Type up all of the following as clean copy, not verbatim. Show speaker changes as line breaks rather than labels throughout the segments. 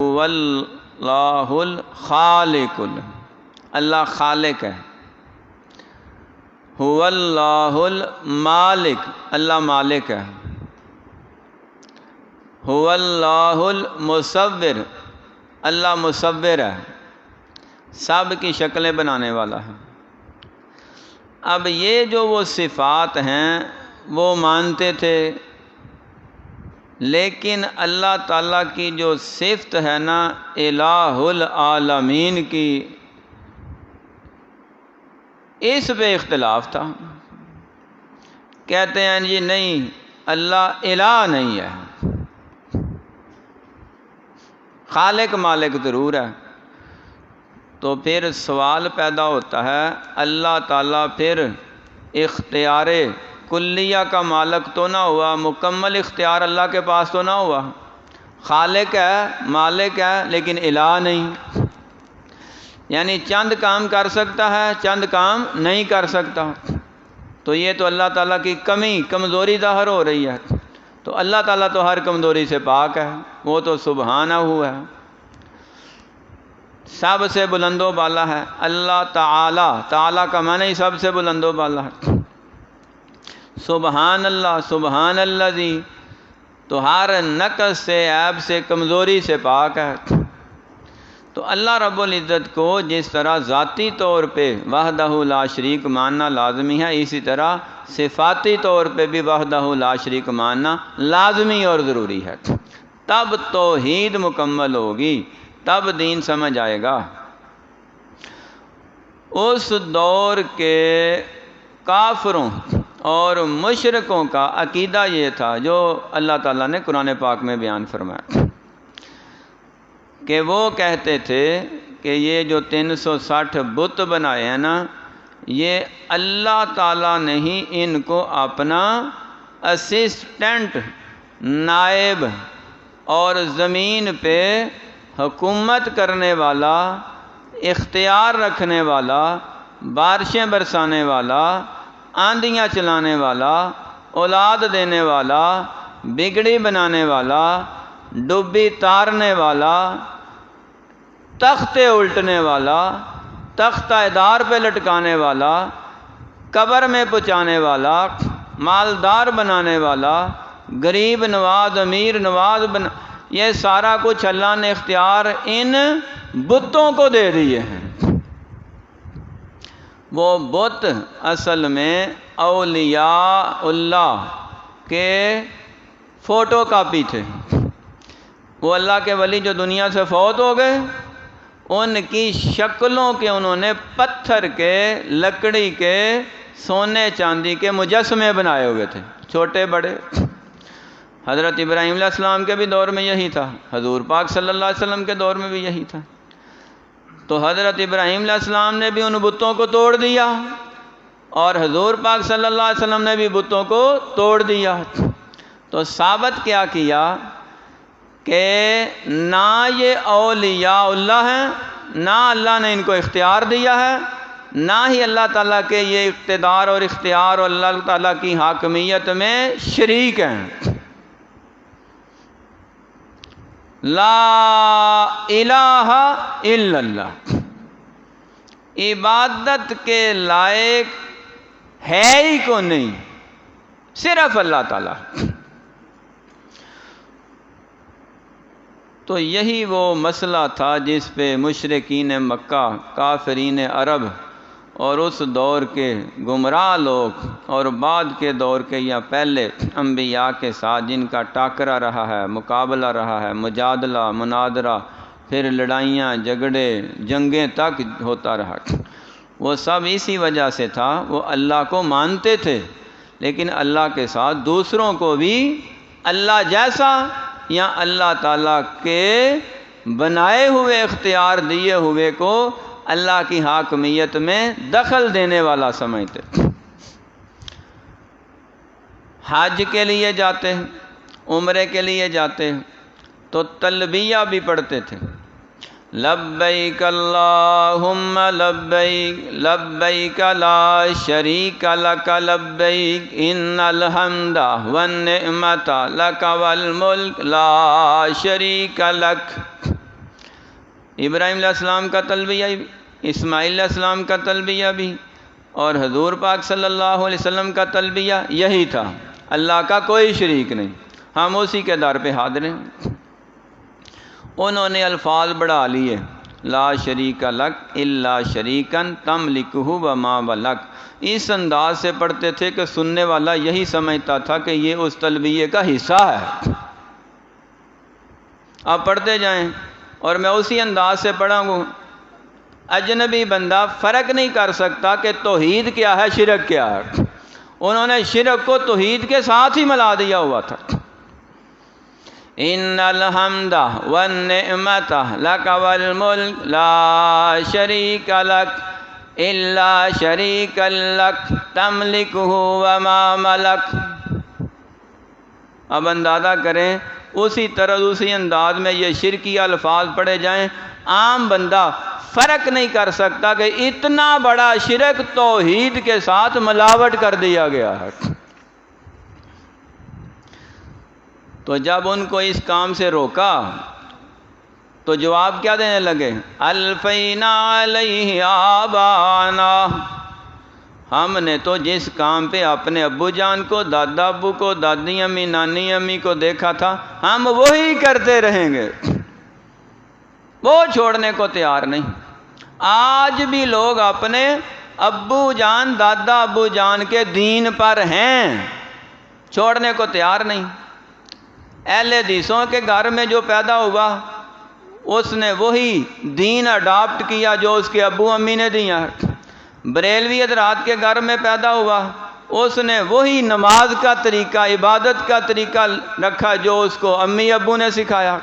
هو اللہ الخالق، اللہ خالق ہے۔ هو اللہ المالک، اللہ مالک ہے۔ هو اللہ المصور، اللہ مصور ہے، سب کی شکلیں بنانے والا ہے۔ اب یہ جو وہ صفات ہیں وہ مانتے تھے، لیکن اللہ تعالیٰ کی جو صفت ہے نا الہ العالمین کی، اس پہ اختلاف تھا۔ کہتے ہیں جی نہیں، اللہ الہ نہیں ہے، خالق مالک ضرور ہے۔ تو پھر سوال پیدا ہوتا ہے، اللہ تعالیٰ پھر اختیار کلیہ کا مالک تو نہ ہوا، مکمل اختیار اللہ کے پاس تو نہ ہوا؟ خالق ہے، مالک ہے، لیکن الہ نہیں، یعنی چند کام کر سکتا ہے، چند کام نہیں کر سکتا۔ تو یہ تو اللہ تعالیٰ کی کمزوری ظاہر ہو رہی ہے۔ تو اللہ تعالیٰ تو ہر کمزوری سے پاک ہے، وہ تو سبحانہ ہوا ہے، سب سے بلند و بالا ہے۔ اللہ تعالیٰ، تعالیٰ کا معنی ہی سب سے بلند و بالا ہے۔ سبحان اللہ، سبحان الذی، تو ہر نقص سے، عیب سے، کمزوری سے پاک ہے۔ تو اللہ رب العزت کو جس طرح ذاتی طور پہ وحدہ لا شریک ماننا لازمی ہے، اسی طرح صفاتی طور پہ بھی وحدہ لا شریک ماننا لازمی اور ضروری ہے۔ تب توحید مکمل ہوگی، تب دین سمجھ آئے گا۔ اس دور کے کافروں اور مشرکوں کا عقیدہ یہ تھا، جو اللہ تعالیٰ نے قرآن پاک میں بیان فرمایا، کہ وہ کہتے تھے کہ یہ جو 360 بت بنائے ہیں نا، یہ اللہ تعالیٰ نے ہی ان کو اپنا اسسٹنٹ، نائب اور زمین پہ حکومت کرنے والا، اختیار رکھنے والا، بارشیں برسانے والا، آندھیاں چلانے والا، اولاد دینے والا، بگڑی بنانے والا، ڈبی تارنے والا، تختے الٹنے والا، تختہ دار پہ لٹکانے والا، قبر میں پہنچانے والا، مالدار بنانے والا، غریب نواز، امیر نواز یہ سارا کچھ اللہ نے اختیار ان بتوں کو دے دیے ہیں۔ وہ بت اصل میں اولیاء اللہ کے فوٹو کاپی تھے۔ وہ اللہ کے ولی جو دنیا سے فوت ہو گئے، ان کی شکلوں کے انہوں نے پتھر کے، لکڑی کے، سونے چاندی کے مجسمے بنائے ہوئے تھے، چھوٹے بڑے۔ حضرت ابراہیم علیہ السلام کے بھی دور میں یہی تھا، حضور پاک صلی اللہ علیہ وسلم کے دور میں بھی یہی تھا۔ تو حضرت ابراہیم علیہ السلام نے بھی ان بتوں کو توڑ دیا، اور حضور پاک صلی اللہ علیہ وسلم نے بھی بتوں کو توڑ دیا۔ تو ثابت کیا کیا کہ نہ یہ اولیاء اللہ ہیں، نہ اللہ نے ان کو اختیار دیا ہے، نہ ہی اللہ تعالیٰ کے یہ اقتدار اور اختیار اور اللہ تعالیٰ کی حاکمیت میں شریک ہیں۔ لا الہ الا اللہ، عبادت کے لائق ہے ہی کو نہیں، صرف اللہ تعالیٰ۔ تو یہی وہ مسئلہ تھا جس پہ مشرکین مکہ، کافرین عرب اور اس دور کے گمراہ لوگ اور بعد کے دور کے یا پہلے انبیاء کے ساتھ جن کا ٹاکرا رہا ہے، مقابلہ رہا ہے، مجادلہ، مناظرہ، پھر لڑائیاں، جھگڑے، جنگیں تک ہوتا رہا، وہ سب اسی وجہ سے تھا۔ وہ اللہ کو مانتے تھے، لیکن اللہ کے ساتھ دوسروں کو بھی اللہ جیسا یا اللہ تعالیٰ کے بنائے ہوئے، اختیار دیے ہوئے کو اللہ کی حاکمیت میں دخل دینے والا سمجھتے۔ حج کے لیے جاتے ہیں، عمرے کے لیے جاتے ہیں تو تلبیہ بھی پڑھتے تھے، لبیک اللہم لبیک لبیک لا شریک لک لبیک ان الحمد والنعمت لک والملک لا شریک لک۔ ابراہیم علیہ السلام کا تلبیہ، اسماعیل علیہ السلام کا تلبیہ بھی، اور حضور پاک صلی اللہ علیہ وسلم کا تلبیہ یہی تھا، اللہ کا کوئی شریک نہیں، ہم اسی کے در پہ حاضر ہیں۔ انہوں نے الفاظ بڑھا لیے، لا شریک لک الا شریکن تملکہ وما ملک، اس انداز سے پڑھتے تھے کہ سننے والا یہی سمجھتا تھا کہ یہ اس تلبیہ کا حصہ ہے۔ آپ پڑھتے جائیں اور میں اسی انداز سے پڑھا ہوں، اجنبی بندہ فرق نہیں کر سکتا کہ توحید کیا ہے، شرک کیا ہے۔ انہوں نے شرک کو توحید کے ساتھ ہی ملا دیا ہوا تھا۔ ان الحمد والنعمت لک والملک لا شریک لک الا شریک لک تملکہ وما ملک۔ اب اندازہ کریں، اسی طرح اسی انداز میں یہ شرکی الفاظ پڑھے جائیں، عام بندہ فرق نہیں کر سکتا کہ اتنا بڑا شرک توحید کے ساتھ ملاوٹ کر دیا گیا ہے۔ تو جب ان کو اس کام سے روکا تو جواب کیا دینے لگے؟ الفینا علیہ آبانا، ہم نے تو جس کام پہ اپنے ابو جان کو، دادا ابو کو، دادی امی، نانی امی کو دیکھا تھا، ہم وہی کرتے رہیں گے، وہ چھوڑنے کو تیار نہیں۔ آج بھی لوگ اپنے ابو جان، دادا ابو جان کے دین پر ہیں، چھوڑنے کو تیار نہیں۔ اہل حدیثوں کے گھر میں جو پیدا ہوا اس نے وہی دین اڈاپٹ کیا جو اس کے ابو امی نے دیا۔ بریلوی حضرات کے گھر میں پیدا ہوا، اس نے وہی نماز کا طریقہ، عبادت کا طریقہ رکھا جو اس کو امی ابو نے سکھایا۔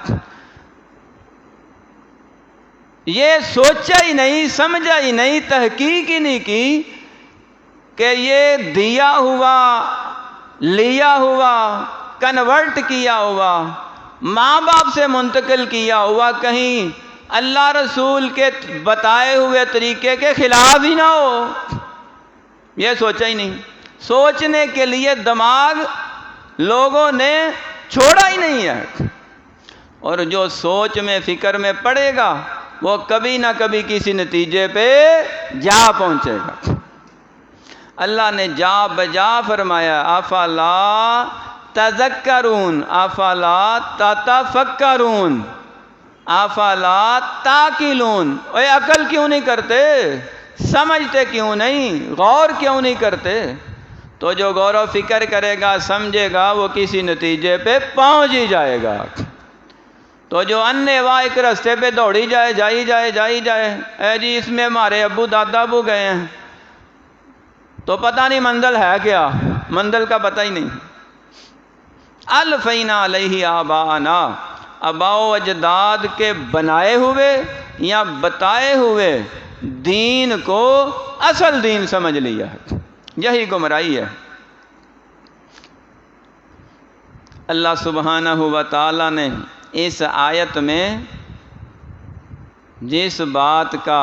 یہ سوچا ہی نہیں، سمجھا ہی نہیں، تحقیق ہی نہیں کی کہ یہ دیا ہوا، لیا ہوا، کنورٹ کیا ہوا، ماں باپ سے منتقل کیا ہوا کہیں اللہ رسول کے بتائے ہوئے طریقے کے خلاف ہی نہ ہو، یہ سوچا ہی نہیں۔ سوچنے کے لیے دماغ لوگوں نے چھوڑا ہی نہیں ہے، اور جو سوچ میں، فکر میں پڑے گا وہ کبھی نہ کبھی کسی نتیجے پہ جا پہنچے گا۔ اللہ نے جا بجا فرمایا، افلا تذکرون افلا تتفکرون افلا تاقلون، اے عقل کیوں نہیں کرتے، سمجھتے کیوں نہیں، غور کیوں نہیں کرتے؟ تو جو غور و فکر کرے گا، سمجھے گا، وہ کسی نتیجے پہ پہنچ ہی جائے گا۔ تو جو انے واہ ایک رستے پہ دوڑی جائے، جائی جائے، اے جی اس میں ہمارے ابو دادا ابو گئے ہیں، تو پتہ نہیں منزل ہے کیا، منزل کا پتہ ہی نہیں۔ الفینا علیہ آبانا، آباء و اجداد کے بنائے ہوئے یا بتائے ہوئے دین کو اصل دین سمجھ لیا ہے، یہی گمراہی ہے۔ اللہ سبحانہ و تعالی نے اس آیت میں جس بات کا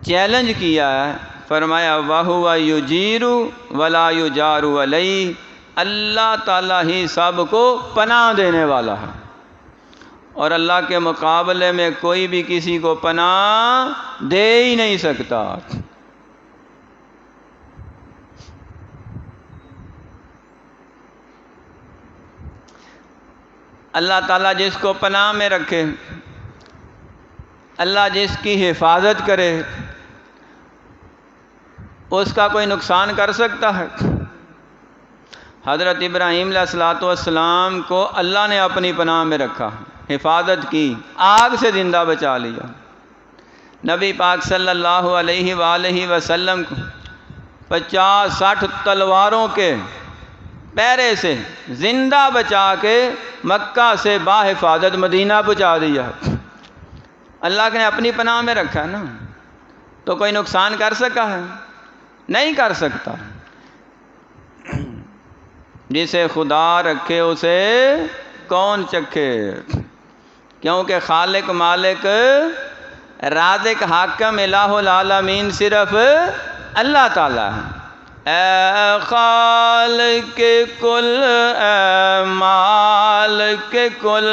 چیلنج کیا ہے، فرمایا وَهُوَ يُجِيرُ وَلَا يُجَارُ عَلَيْهِ، اللہ تعالیٰ ہی سب کو پناہ دینے والا ہے، اور اللہ کے مقابلے میں کوئی بھی کسی کو پناہ دے ہی نہیں سکتا۔ اللہ تعالیٰ جس کو پناہ میں رکھے، اللہ جس کی حفاظت کرے، اس کا کوئی نقصان کر سکتا ہے؟ حضرت ابراہیم علیہ السلام کو اللہ نے اپنی پناہ میں رکھا، حفاظت کی، آگ سے زندہ بچا لیا۔ نبی پاک صلی اللہ علیہ وآلہ وسلم کو 50-60 تلواروں کے پیرے سے زندہ بچا کے مکہ سے باحفاظت مدینہ پہنچا دیا۔ اللہ نے اپنی پناہ میں رکھا ہے نا، تو کوئی نقصان کر سکا ہے؟ نہیں کر سکتا۔ جسے خدا رکھے اسے کون چکھے، کیونکہ خالق، مالک، رازق، حاکم، الہ العالمین صرف اللہ تعالیٰ ہے۔ اے خالق کل، اے مالک کل،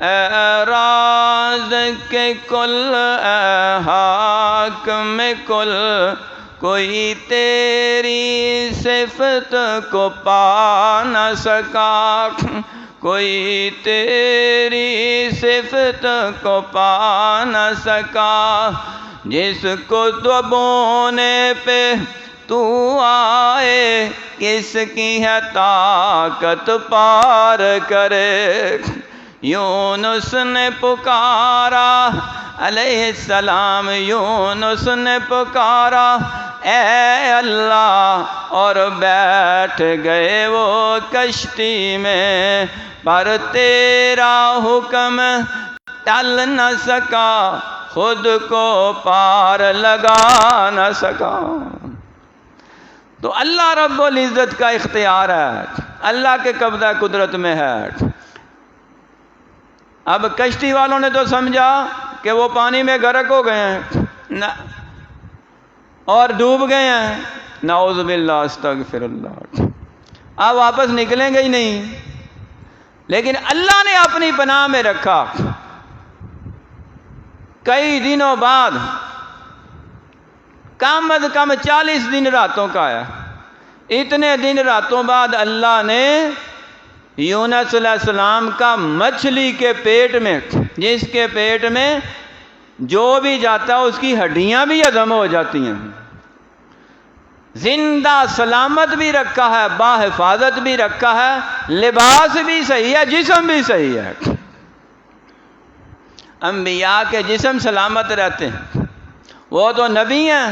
اے رازق راز کے کل اے حاکم کل، کوئی تیری صفت کو پا نہ سکا، کوئی تیری صفت کو پا نہ سکا، جس کو تو بونے پہ تو آئے، کس کی ہے طاقت پار کرے۔ یونس نے پکارا علیہ السلام، یونس نے پکارا اے اللہ، اور بیٹھ گئے وہ کشتی میں، پر تیرا حکم ٹل نہ سکا، خود کو پار لگا نہ سکا۔ تو اللہ رب العزت کا اختیار ہے، اللہ کے قبضہ قدرت میں ہے۔ اب کشتی والوں نے تو سمجھا کہ وہ پانی میں غرق ہو گئے ہیں اور ڈوب گئے ہیں، نعوذ باللہ استغفر اللہ، اب واپس نکلیں گے ہی نہیں، لیکن اللہ نے اپنی پناہ میں رکھا۔ کئی دنوں بعد، کم از کم 40 دن راتوں کا ہے، اتنے دن راتوں بعد اللہ نے یونس علیہ السلام کا مچھلی کے پیٹ میں، جس کے پیٹ میں جو بھی جاتا ہے اس کی ہڈیاں بھی ہضم ہو جاتی ہیں، زندہ سلامت بھی رکھا ہے، باحفاظت بھی رکھا ہے، لباس بھی صحیح ہے، جسم بھی صحیح ہے۔ انبیاء کے جسم سلامت رہتے ہیں، وہ تو نبی ہیں،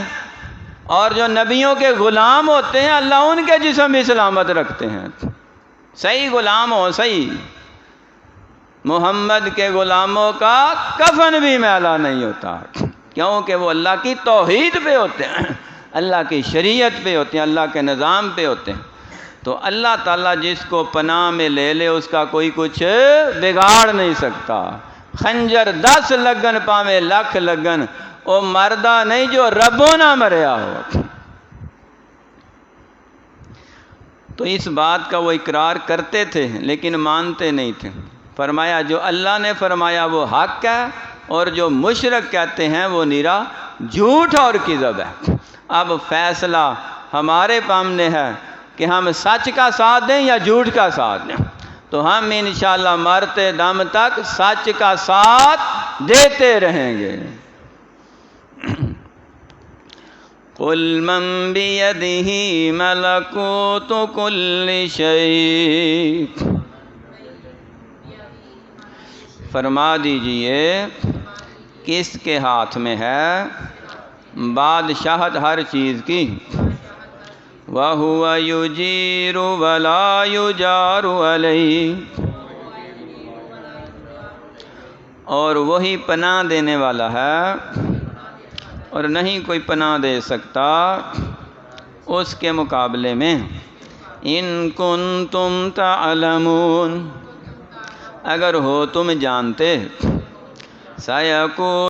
اور جو نبیوں کے غلام ہوتے ہیں اللہ ان کے جسم بھی سلامت رکھتے ہیں، صحیح غلام ہو صحیح۔ محمد کے غلاموں کا کفن بھی میلا نہیں ہوتا، کیونکہ وہ اللہ کی توحید پہ ہوتے ہیں، اللہ کی شریعت پہ ہوتے ہیں، اللہ کے نظام پہ ہوتے ہیں۔ تو اللہ تعالیٰ جس کو پناہ میں لے لے اس کا کوئی کچھ بگاڑ نہیں سکتا۔ خنجر 10 لگن پاویں لکھ لگن، او مردہ نہیں جو ربوں نہ مریا ہو۔ تو اس بات کا وہ اقرار کرتے تھے لیکن مانتے نہیں تھے۔ فرمایا جو اللہ نے فرمایا وہ حق ہے، اور جو مشرک کہتے ہیں وہ نیرا جھوٹ اور کذب ہے۔ اب فیصلہ ہمارے سامنے ہے کہ ہم سچ کا ساتھ دیں یا جھوٹ کا ساتھ دیں۔ تو ہم انشاءاللہ مرتے دم تک سچ کا ساتھ دیتے رہیں گے۔ قُلْ مَنْ بِيَدِهِ مَلَكُوتُ كُلِّ شَيْءٍ، فرما دیجئے کس کے ہاتھ میں ہے بادشاہت ہر چیز کی، وَهُوَ يُجِيرُ وَلَا يُجَارُ عَلَيْهِ، اور وہی پناہ دینے والا ہے اور نہیں کوئی پناہ دے سکتا اس کے مقابلے میں۔ ان کنتم تعلمون، اگر ہو تم جانتے، سیکون